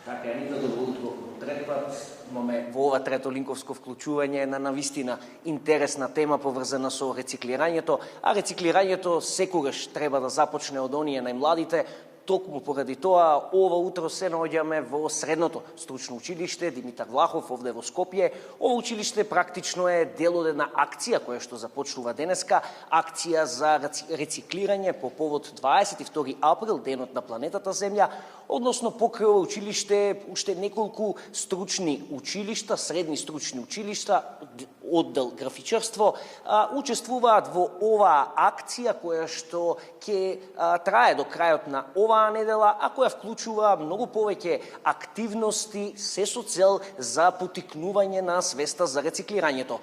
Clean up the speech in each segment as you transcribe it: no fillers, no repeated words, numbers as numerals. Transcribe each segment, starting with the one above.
Така е, Анита, добро утро. Трет пат имаме во ова трето линковско вклучување на навистина интересна тема поврзана со рециклирањето, а рециклирањето секогаш треба да започне од оние најмладите. Токму поради тоа, ова утро се наоѓаме во средното стручно училиште Димитар Влахов, овде во Скопје. Ова училиште практично е дел од една акција која што започнува денеска, акција за рециклирање по повод 22 април, денот на планетата Земја, односно покрај ова училиште уште неколку стручни училишта, средни стручни училишта, оддел графичарство, учествуваат во оваа акција која што ќе трае до крајот на оваа недела, а која вклучува многу повеќе активности се со цел за поттикнување на свеста за рециклирањето.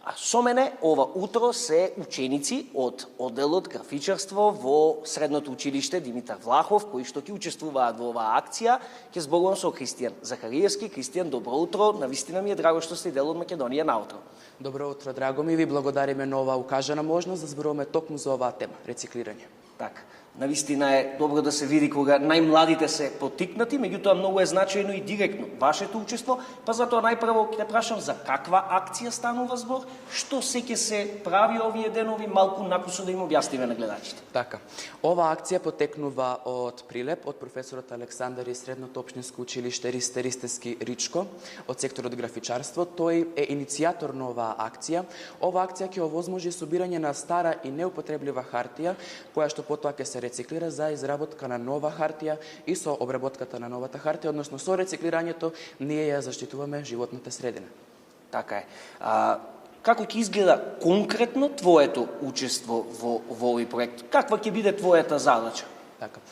А со мене ова утро се ученици од одделот графичарство во средното училиште Димитар Влахов, кои што ќе учествуваат во оваа акција. Ќе зборувам со Кристијан Захариевски. Кристијан, добро утро. Навистина ми е драго што сте дел од Македонија наутро. Добро утро, драго ми, ви благодариме на оваа укажана можност да зборуваме токму за оваа тема рециклирање. Така. Навистина е добро да се види кога најмладите се поттикнати, меѓутоа многу е значајно и директно вашето учество, па затоа најпрво ќе те прашам за каква акција станува збор, што се ќе се прави овие денови, малку накусо да им објасниме на гледачите. Така. Оваа акција потекнува од прилеп од професорот Александар и Средното општинско училиште Ристески Ричко од секторот графичарство. Тој е иницијатор на оваа акција. Оваа акција ќе овозможи собирање на стара и неупотреблива хартија, која што потоа ќе се рециклира за изработка на нова хартија и со обработката на новата хартија, односно со рециклирањето, ние ја заштитуваме животната средина. Така е. Како ќе изгледа конкретно твоето учество во овој проект? Каква ќе биде твојата задача? Така.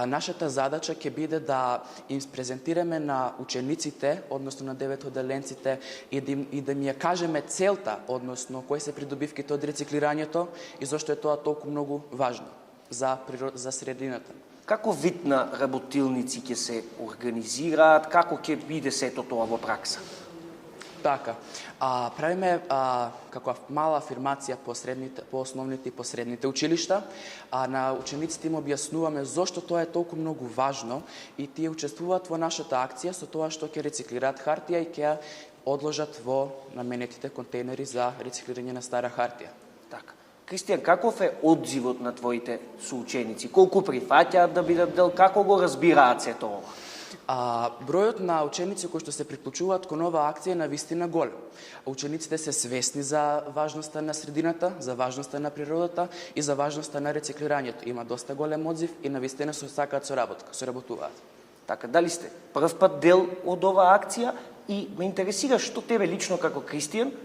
Нашата задача ќе биде да им презентираме на учениците, односно на 9 одделенците, и да им ја кажеме целта, односно кои се придобивките од рециклирањето и зошто е тоа толку многу важно за средината. Како вид на работилници ќе се организираат? Како ќе биде сето тоа во пракса? Така. Правиме како мала афирмација по основните и по средните училишта. На учениците им објаснуваме зошто тоа е толку многу важно и тие учествуваат во нашата акција со тоа што ќе рециклираат хартија и ќе ја одложат во наменетите контейнери за рециклирање на стара хартија. Така. Кристијан, каков е одзивот на твоите соученици? Колку прифаќаат да бидат дел? Како го разбираат сето ова? Бројот на ученици кои што се приклучуваат кон оваа акција е навистина голем. Учениците се свесни за важноста на средината, за важноста на природата и за важноста на рециклирањето. Има доста голем одзив и навистина сакаат соработуваат. Така, дали сте прв пат дел од оваа акција и ме интересира што тебе лично како Кристијан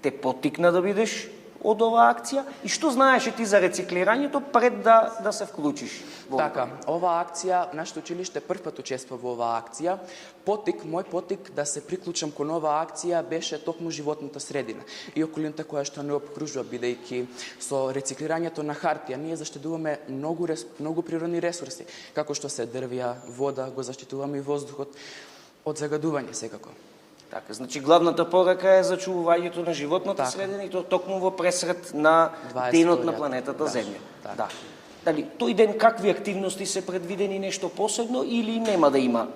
те поттикна да бидеш од оваа акција и што знаеше ти за рециклирањето пред да се вклучиш во ова? Така, оваа акција, нашето училиште прв пат учествува во оваа акција. Мој поттик да се приклучам кон оваа акција беше токму животната средина и околината која што не опкружува, бидејќи со рециклирањето на хартија ние заштитуваме многу природни ресурси, како што се дрвја, вода, го заштитуваме и воздухот од загадување секако. Така, значи главната порака е зачувувањето на животната средина и токму во пресред на денот на планетата Земја. Да. Дали тој ден какви активности се предвидени, нешто посебно или нема да има?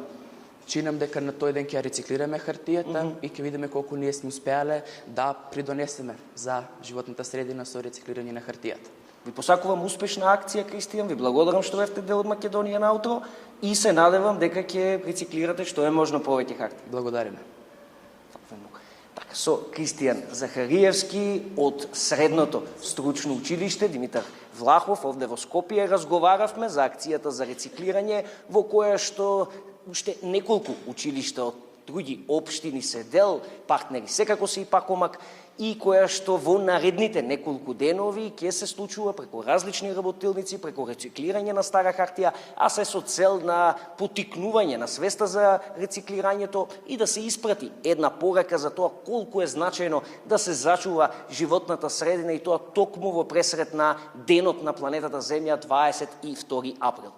Чинам дека на тој ден ќе рециклираме хартијата и ќе видиме колку ние сме успеале да придонесеме за животната средина со рециклирање на хартијата. Ви посакувам успешна акција, Кристијан, ви благодарам што бевте дел од Македонија наутро и се надевам дека ќе рециклирате што е можно повеќе хартија. Благодариме. Така, со Кристијан Захариевски од средното стручно училиште Димитар Влахов овде во Скопје разговаравме за акцијата за рециклирање во која што уште неколку училишта од други општини се дел, партнери секако се и Пакомак, и која што во наредните неколку денови ќе се случува преку различни работилници, преку рециклирање на стара хартија, а се со цел на поттикнување на свеста за рециклирањето и да се испрати една порака за тоа колку е значајно да се зачува животната средина и тоа токму во пресред на денот на планетата Земја 22 април.